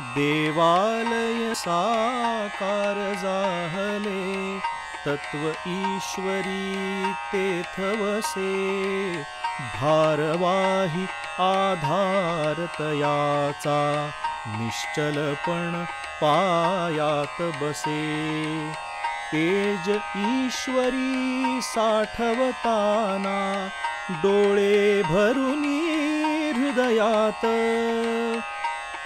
देवालय साकार जाहले, तत्व ईश्वरी तेथ वसे. भारवाही आधार तयाचा, निश्चलपण पायात बसे. तेज ईश्वरी साठवताना, डोळे भरुनी हृदयात.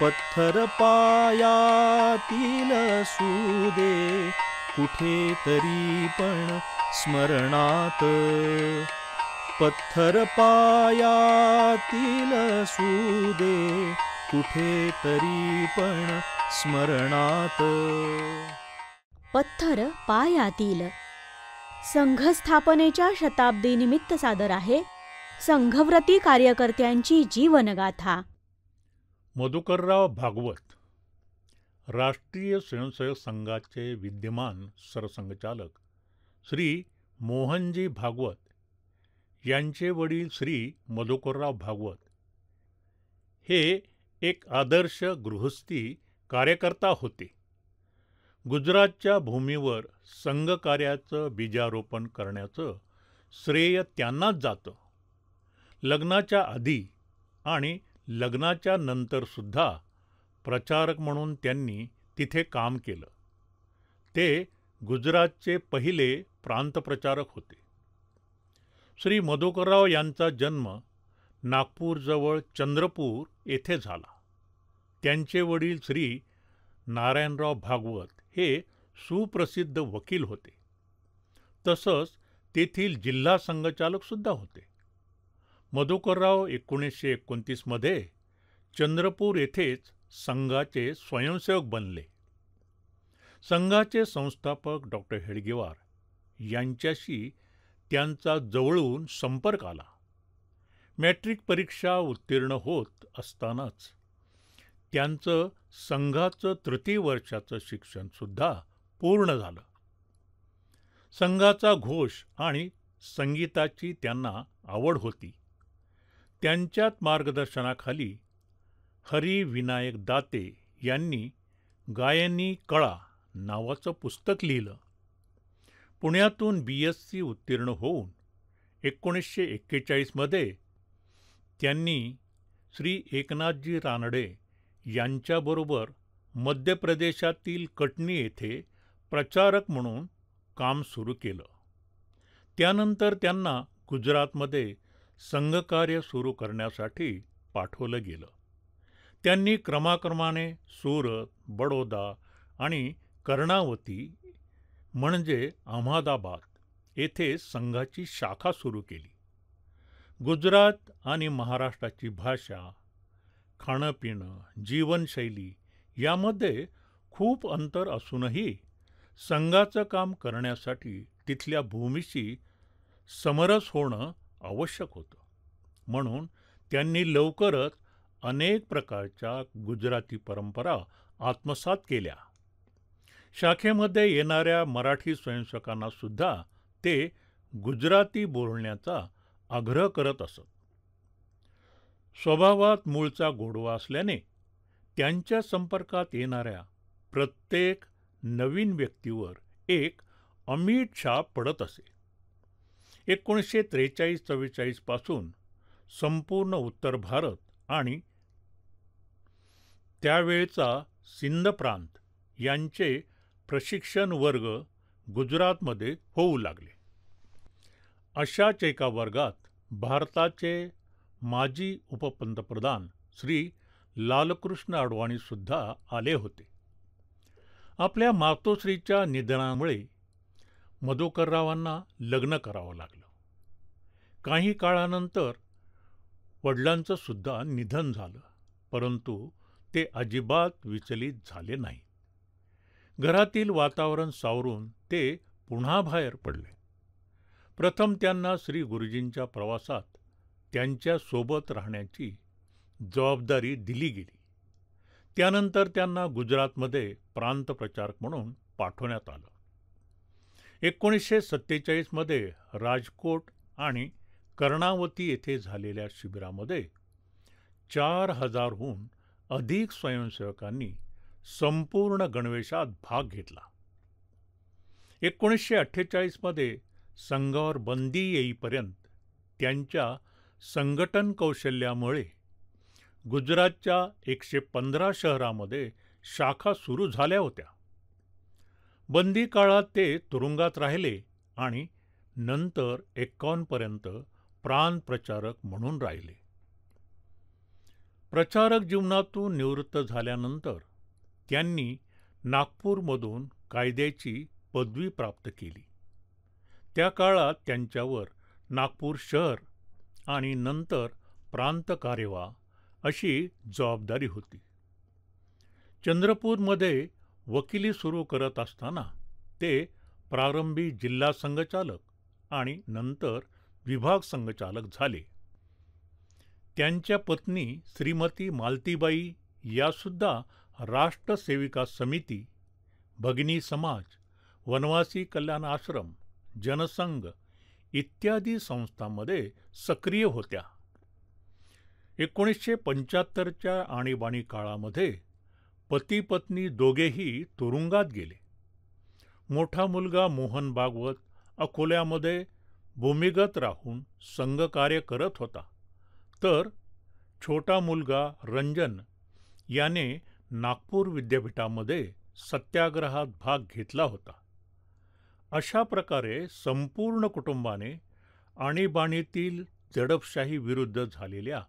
पत्थर पायातील सुदे, कुठेतरी पण स्मरणात. पत्थर पायातील सुदे, कुठेतरी पण स्मरणात. पत्थर पायातील संघस्थापनेच्या शताब्दीनिमित्त सादर आहे संघव्रती कार्यकर्त्यांची जीवनगाथा. मधुकरराव भागवत राष्ट्रीय स्वयंसेवक संघाचे विद्यमान सरसंघचालक श्री मोहनजी भागवत यांचे वडील श्री मधुकरराव भागवत हे एक आदर्श गृहस्थी कार्यकर्ता होते. गुजरातच्या भूमीवर संघकार्याचं बीजारोपण करण्याचं श्रेय त्यांनाच जातं. लग्नाच्या आधी आणि लग्नाच्या नंतरसुद्धा प्रचारक म्हणून त्यांनी तिथे काम केलं. ते गुजरातचे पहिले प्रांतप्रचारक होते. श्री मधुकरराव यांचा जन्म नागपूरजवळ चंद्रपूर येथे झाला. त्यांचे वडील श्री नारायणराव भागवत हे सुप्रसिद्ध वकील होते. तसंच तेथील जिल्हा संघचालकसुद्धा होते. मधुकरराव 1929 मध्ये चंद्रपूर येथेच संघाचे स्वयंसेवक बनले. संघाचे संस्थापक डॉक्टर हेडगेवार यांच्याशी त्यांचा जवळून संपर्क आला. मॅट्रिक परीक्षा उत्तीर्ण होत असतानाच त्यांचं संघाचं तृतीय वर्षाचं शिक्षणसुद्धा पूर्ण झालं. संघाचा घोष आणि संगीताची त्यांना आवड होती. त्यांच्याच मार्गदर्शनाखाली हरी विनायक दाते यांनी गायनी कळा नावाचं पुस्तक लिहिलं. पुण्यातून BSc उत्तीर्ण होऊन 1941 मध्ये त्यांनी श्री एकनाथजी रानडे यांच्याबरोबर मध्य प्रदेशातील कटनी येथे प्रचारक म्हणून काम सुरू केलं. त्यानंतर त्यांना गुजरातमध्ये संघकार्य सुरू करण्यासाठी पाठवलं गेलं. त्यांनी क्रमाक्रमाने सुरत, बडोदा आणि कर्णावती म्हणजे अहमदाबाद येथे संघाची शाखा सुरू केली. गुजरात आणि महाराष्ट्राची भाषा, खाणंपिणं, जीवनशैली यामध्ये खूप अंतर असूनही संघाचं काम करण्यासाठी तिथल्या भूमीशी समरस होणं आवश्यक होतं. म्हणून त्यांनी लवकरच अनेक प्रकारच्या गुजराती परंपरा आत्मसात केल्या. शाखेमध्ये येणाऱ्या मराठी स्वयंसेवकांनासुद्धा ते गुजराती बोलण्याचा आग्रह करत असत. स्वभावात मूळचा गोडवा असल्याने त्यांच्या संपर्कात येणाऱ्या प्रत्येक नवीन व्यक्तीवर एक अमीट छाप पडत असे. 1943-44 पासून संपूर्ण उत्तर भारत आणि त्यावेळचा सिंध प्रांत यांचे प्रशिक्षण वर्ग गुजरातमध्ये होऊ लागले. अशाच एका वर्गात भारताचे माजी उपपंतप्रधान श्री लालकृष्ण अडवाणीसुद्धा आले होते. आपल्या मातोश्रीच्या निधनामुळे मधुकररावांना लग्न करावं लागलं. काही काळानंतर वडिलांचं सुद्धा निधन झालं, परंतु ते अजिबात विचलित झाले नाही. घरातील वातावरण सावरून ते पुन्हा बाहेर पडले. प्रथम त्यांना श्री गुरुजींच्या प्रवासात त्यांच्यासोबत राहण्याची जबाबदारी दिली गेली. त्यानंतर त्यांना गुजरातमध्ये प्रांतप्रचारक म्हणून पाठवण्यात आलं. 1947 मध्ये राजकोट आणि कर्णावती येथे झालेल्या शिबिरामध्ये 4000हून अधिक स्वयंसेवकांनी संपूर्ण गणवेशात भाग घेतला. 1948 मध्ये संघावर बंदी येईपर्यंत त्यांच्या संघटन कौशल्यामुळे गुजरातच्या 115 शहरामध्ये शाखा सुरू झाल्या होत्या. बंदी काळात ते तुरुंगात राहिले आणि नंतर 51 पर्यंत प्रांत प्रचारक म्हणून राहिले. प्रचारक जीवनातून निवृत्त झाल्यानंतर त्यांनी नागपूरमधून कायद्याची पदवी प्राप्त केली. त्या काळात त्यांच्यावर नागपूर शहर आणि नंतर प्रांत कार्यवाह अशी जबाबदारी होती. चंद्रपूरमध्ये वकिली सुरू करत असताना ते प्रारंभी जिल्हा संघचालक आणि नंतर विभाग संघचालक झाले. त्यांच्या पत्नी श्रीमती मालतीबाई यासुद्धा राष्ट्रसेविका समिती, भगिनी समाज, वनवासी कल्याण आश्रम, जनसंघ इत्यादी संस्थांमध्ये सक्रिय होत्या. 1975च्या आणीबाणी काळामध्ये पती पत्नी दोघेही तुरुंगात गेले. मोठा मुलगा मोहन भागवत अकोल्यामध्ये भूमिगत राहून संघकार्य करत होता, तर छोटा मुलगा रंजन याने नागपूर विद्यापीठामध्ये सत्याग्रहात भाग घेतला होता. अशा प्रकारे संपूर्ण कुटुंबाने आणीबाणीतील दडपशाही विरुद्ध झालेल्या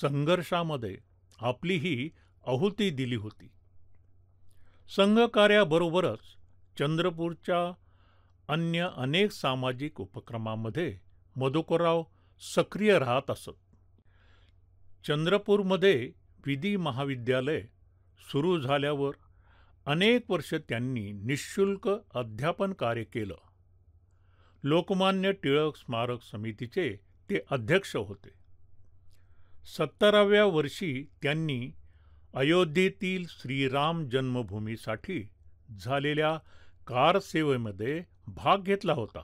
संघर्षामध्ये आपलीही आहुती दिली होती. संघकार्याबरोबरच चंद्रपूरच्या अन्य अनेक सामाजिक उपक्रमांमध्ये मधुकरराव सक्रिय राहत असत. चंद्रपूरमध्ये विधी महाविद्यालय सुरू झाल्यावर अनेक वर्ष त्यांनी निःशुल्क अध्यापन कार्य केलं. लोकमान्य टिळक स्मारक समितीचे ते अध्यक्ष होते. 70व्या वर्षी त्यांनी अयोध्येतील श्रीराम जन्मभूमीसाठी झालेल्या कारसेवेमध्ये भाग घेतला होता.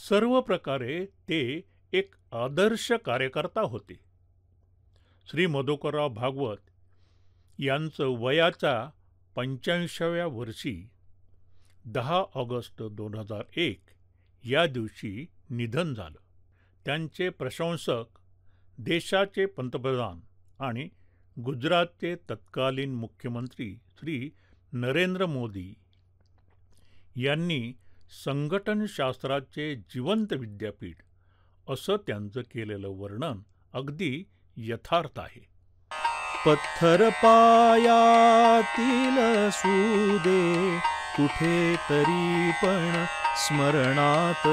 सर्व प्रकारे ते एक आदर्श कार्यकर्ता होते. श्री मधुकरराव भागवत यांचं वयाच्या 85व्या वर्षी 10 ऑगस्ट 2001 या दिवशी निधन झालं. त्यांचे प्रशंसक देशाचे पंतप्रधान आणि गुजरातचे तत्कालीन मुख्यमंत्री श्री नरेंद्र मोदी यांनी संघटनशास्त्राचे जिवंत विद्यापीठ असं त्यांचं केलेलं वर्णन अगदी यथार्थ आहे. पत्थर पायातील असू दे कुठे तरी पण स्मरणात